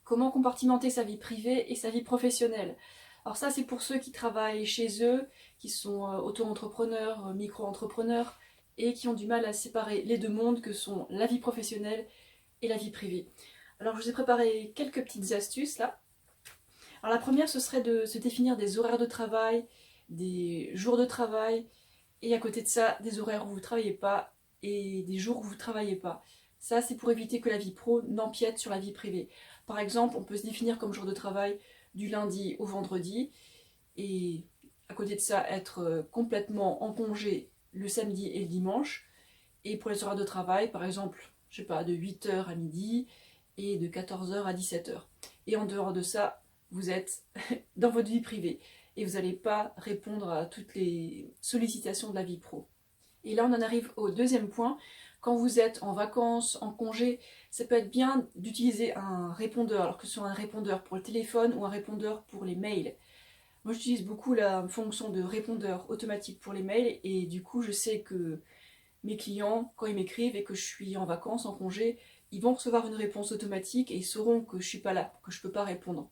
Comment compartimenter sa vie privée et sa vie professionnelle? Alors ça, c'est pour ceux qui travaillent chez eux, qui sont auto-entrepreneurs, micro-entrepreneurs, et qui ont du mal à séparer les deux mondes que sont la vie professionnelle et la vie privée. Alors je vous ai préparé quelques petites astuces là. Alors la première, ce serait de se définir des horaires de travail, des jours de travail, et à côté de ça, des horaires où vous ne travaillez pas et des jours où vous ne travaillez pas. Ça, c'est pour éviter que la vie pro n'empiète sur la vie privée. Par exemple, on peut se définir comme jour de travail du lundi au vendredi et à côté de ça, être complètement en congé le samedi et le dimanche. Et pour les horaires de travail, par exemple, je sais pas, de 8h à midi et de 14h à 17h. Et en dehors de ça, vous êtes dans votre vie privée et vous n'allez pas répondre à toutes les sollicitations de la vie pro. Et là, on en arrive au deuxième point. Quand vous êtes en vacances, en congé, ça peut être bien d'utiliser un répondeur, alors que ce soit un répondeur pour le téléphone ou un répondeur pour les mails. Moi, j'utilise beaucoup la fonction de répondeur automatique pour les mails et du coup, je sais que mes clients, quand ils m'écrivent et que je suis en vacances, en congé, ils vont recevoir une réponse automatique et ils sauront que je suis pas là, que je peux pas répondre.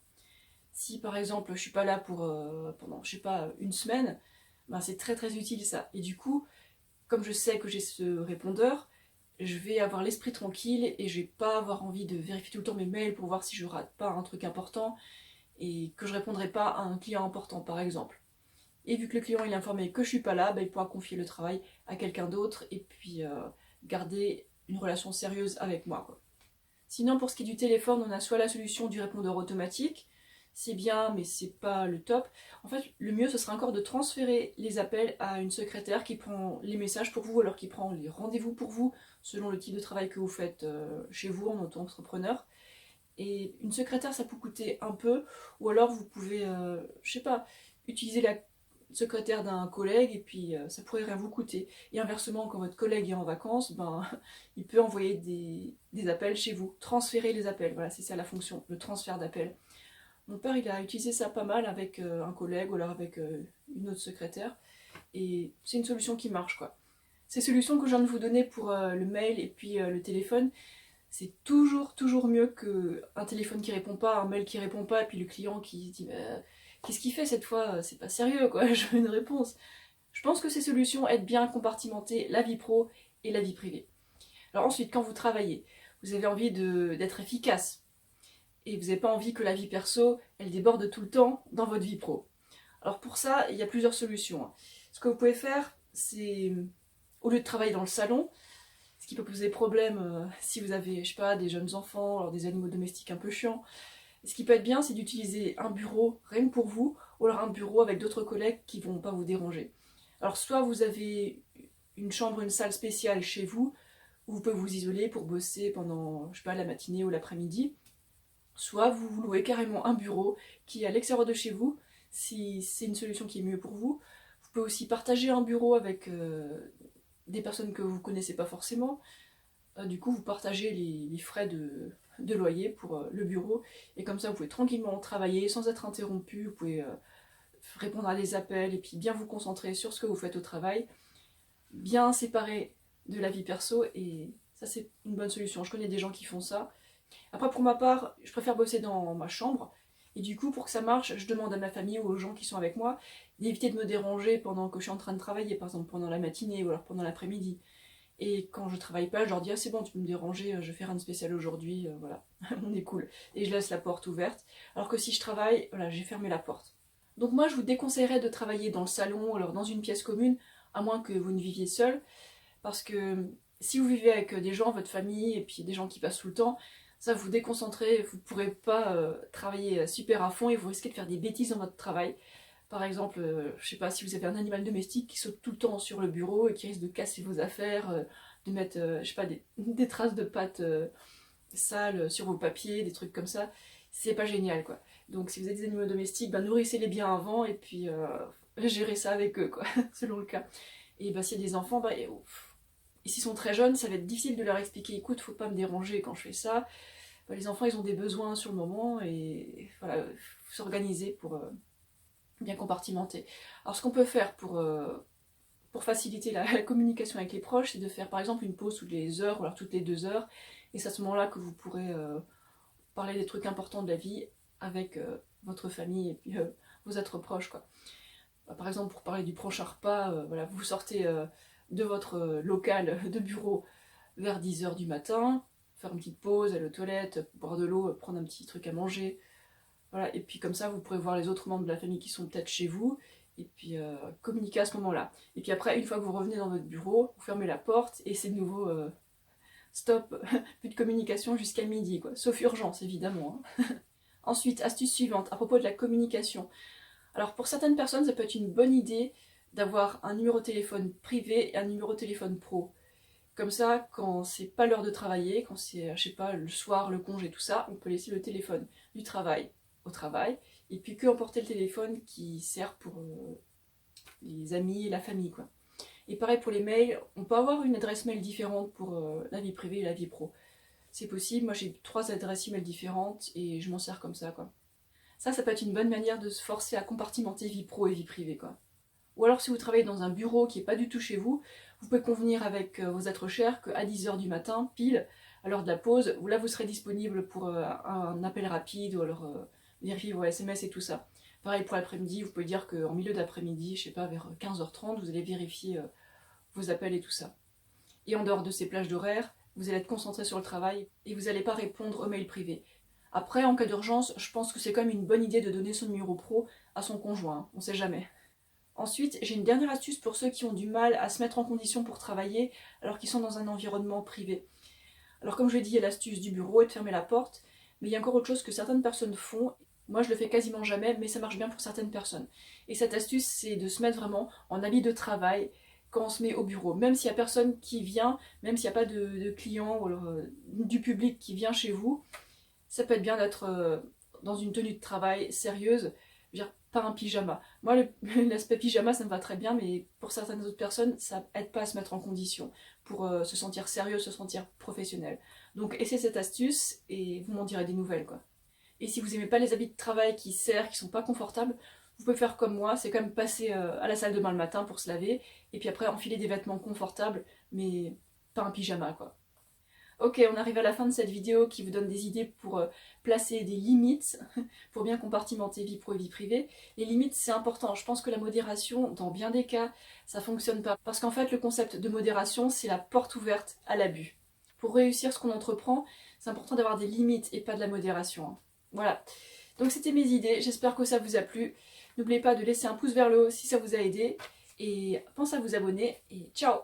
Si par exemple je suis pas là pour pendant je sais pas une semaine, ben c'est très très utile ça. Et du coup, comme je sais que j'ai ce répondeur, je vais avoir l'esprit tranquille et je vais pas avoir envie de vérifier tout le temps mes mails pour voir si je rate pas un truc important et que je répondrai pas à un client important par exemple. Et vu que le client il est informé que je suis pas là, ben, il pourra confier le travail à quelqu'un d'autre et puis garder une relation sérieuse avec moi, quoi. Sinon, pour ce qui est du téléphone, on a soit la solution du répondeur automatique, c'est bien, mais c'est pas le top. En fait, le mieux, ce serait encore de transférer les appels à une secrétaire qui prend les messages pour vous, alors qui prend les rendez-vous pour vous, selon le type de travail que vous faites chez vous en auto-entrepreneur. Et une secrétaire, ça peut coûter un peu, ou alors vous pouvez, je sais pas, utiliser la secrétaire d'un collègue et puis ça pourrait rien vous coûter. Et inversement, quand votre collègue est en vacances, ben, il peut envoyer des appels chez vous, transférer les appels. Voilà, c'est ça la fonction, le transfert d'appels. Mon père, il a utilisé ça pas mal avec un collègue ou alors avec une autre secrétaire. Et c'est une solution qui marche, quoi. Ces solutions que je viens de vous donner pour le mail et puis le téléphone, c'est toujours mieux qu'un téléphone qui répond pas, un mail qui répond pas, et puis le client qui dit qu'est-ce qu'il fait cette fois? C'est pas sérieux quoi, je veux une réponse. Je pense que ces solutions aident bien à compartimenter la vie pro et la vie privée. Alors ensuite, quand vous travaillez, vous avez envie d'être efficace et vous n'avez pas envie que la vie perso, elle déborde tout le temps dans votre vie pro. Alors pour ça, il y a plusieurs solutions. Ce que vous pouvez faire, c'est au lieu de travailler dans le salon, ce qui peut poser problème si vous avez, je sais pas, des jeunes enfants, alors des animaux domestiques un peu chiants. Ce qui peut être bien, c'est d'utiliser un bureau rien que pour vous, ou alors un bureau avec d'autres collègues qui vont pas vous déranger. Alors soit vous avez une chambre, une salle spéciale chez vous, où vous pouvez vous isoler pour bosser pendant, je sais pas, la matinée ou l'après-midi, soit vous vous louez carrément un bureau qui est à l'extérieur de chez vous, si c'est une solution qui est mieux pour vous. Vous pouvez aussi partager un bureau avec des personnes que vous connaissez pas forcément. Du coup, vous partagez les frais de loyer pour le bureau et comme ça, vous pouvez tranquillement travailler sans être interrompu. Vous pouvez répondre à des appels et puis bien vous concentrer sur ce que vous faites au travail, bien séparer de la vie perso et ça, c'est une bonne solution. Je connais des gens qui font ça. Après, pour ma part, je préfère bosser dans ma chambre. Et du coup, pour que ça marche, je demande à ma famille ou aux gens qui sont avec moi d'éviter de me déranger pendant que je suis en train de travailler, par exemple pendant la matinée ou alors pendant l'après-midi. Et quand je travaille pas, je leur dis ah c'est bon, tu peux me déranger, je fais rien de spécial aujourd'hui, voilà, on est cool. Et je laisse la porte ouverte. Alors que si je travaille, voilà, j'ai fermé la porte. Donc moi je vous déconseillerais de travailler dans le salon ou alors dans une pièce commune, à moins que vous ne viviez seul, parce que si vous vivez avec des gens, votre famille, et puis des gens qui passent tout le temps, ça vous déconcentrez, vous ne pourrez pas travailler super à fond et vous risquez de faire des bêtises dans votre travail. Par exemple, je sais pas, si vous avez un animal domestique qui saute tout le temps sur le bureau et qui risque de casser vos affaires, de mettre, je sais pas, des traces de pattes sales sur vos papiers, des trucs comme ça, c'est pas génial quoi. Donc si vous avez des animaux domestiques, bah, nourrissez-les bien avant et puis gérez ça avec eux quoi, selon le cas. Et bah s'il y a des enfants, bah, et s'ils sont très jeunes, ça va être difficile de leur expliquer, écoute, faut pas me déranger quand je fais ça. Bah, les enfants, ils ont des besoins sur le moment et voilà, faut s'organiser pour bien compartimenter. Alors ce qu'on peut faire pour faciliter la communication avec les proches, c'est de faire par exemple une pause toutes les heures ou alors toutes les 2 heures, et c'est à ce moment-là que vous pourrez parler des trucs importants de la vie avec votre famille et puis vos êtres proches, quoi. Par exemple, pour parler du prochain repas, voilà, vous sortez de votre local de bureau vers 10 h du matin, faire une petite pause, aller aux toilettes, boire de l'eau, prendre un petit truc à manger. Voilà, et puis comme ça, vous pourrez voir les autres membres de la famille qui sont peut-être chez vous, et puis communiquer à ce moment-là. Et puis après, une fois que vous revenez dans votre bureau, vous fermez la porte, et c'est de nouveau stop, plus de communication jusqu'à midi, quoi. Sauf urgence, évidemment. Hein. Ensuite, astuce suivante, à propos de la communication. Alors pour certaines personnes, ça peut être une bonne idée d'avoir un numéro de téléphone privé et un numéro de téléphone pro. Comme ça, quand c'est pas l'heure de travailler, quand c'est, je sais pas, le soir, le congé, tout ça, on peut laisser le téléphone du travail au travail, et puis que emporter le téléphone qui sert pour les amis et la famille, quoi. Et pareil pour les mails, on peut avoir une adresse mail différente pour la vie privée et la vie pro. C'est possible, moi j'ai 3 adresses email différentes et je m'en sers comme ça, quoi. Ça peut être une bonne manière de se forcer à compartimenter vie pro et vie privée, quoi. Ou alors si vous travaillez dans un bureau qui n'est pas du tout chez vous, vous pouvez convenir avec vos êtres chers qu'à 10 h du matin, pile, à l'heure de la pause, là vous serez disponible pour un appel rapide ou alors vérifier vos SMS et tout ça. Pareil pour l'après-midi, vous pouvez dire qu'en milieu d'après-midi, je sais pas, vers 15 h 30, vous allez vérifier vos appels et tout ça. Et en dehors de ces plages d'horaire, vous allez être concentré sur le travail et vous n'allez pas répondre aux mails privés. Après, en cas d'urgence, je pense que c'est quand même une bonne idée de donner son numéro pro à son conjoint, hein, on sait jamais. Ensuite, j'ai une dernière astuce pour ceux qui ont du mal à se mettre en condition pour travailler alors qu'ils sont dans un environnement privé. Alors comme je l'ai dit, il y a l'astuce du bureau et de fermer la porte, mais il y a encore autre chose que certaines personnes font. Moi je le fais quasiment jamais, mais ça marche bien pour certaines personnes. Et cette astuce, c'est de se mettre vraiment en habit de travail quand on se met au bureau. Même s'il n'y a personne qui vient, même s'il n'y a pas de clients ou alors, du public qui vient chez vous, ça peut être bien d'être dans une tenue de travail sérieuse, je veux dire, pas un pyjama. Moi, l'aspect pyjama, ça me va très bien, mais pour certaines autres personnes, ça aide pas à se mettre en condition pour se sentir sérieux, se sentir professionnel. Donc, essayez cette astuce et vous m'en direz des nouvelles, quoi. Et si vous aimez pas les habits de travail qui serrent, qui sont pas confortables, vous pouvez faire comme moi, c'est quand même passer à la salle de bain le matin pour se laver, et puis après enfiler des vêtements confortables, mais pas un pyjama, quoi. Ok, on arrive à la fin de cette vidéo qui vous donne des idées pour placer des limites, pour bien compartimenter vie pro et vie privée. Les limites, c'est important. Je pense que la modération, dans bien des cas, ça fonctionne pas. Parce qu'en fait, le concept de modération, c'est la porte ouverte à l'abus. Pour réussir ce qu'on entreprend, c'est important d'avoir des limites et pas de la modération. Hein. Voilà. Donc c'était mes idées, j'espère que ça vous a plu. N'oubliez pas de laisser un pouce vers le haut si ça vous a aidé. Et pensez à vous abonner et ciao!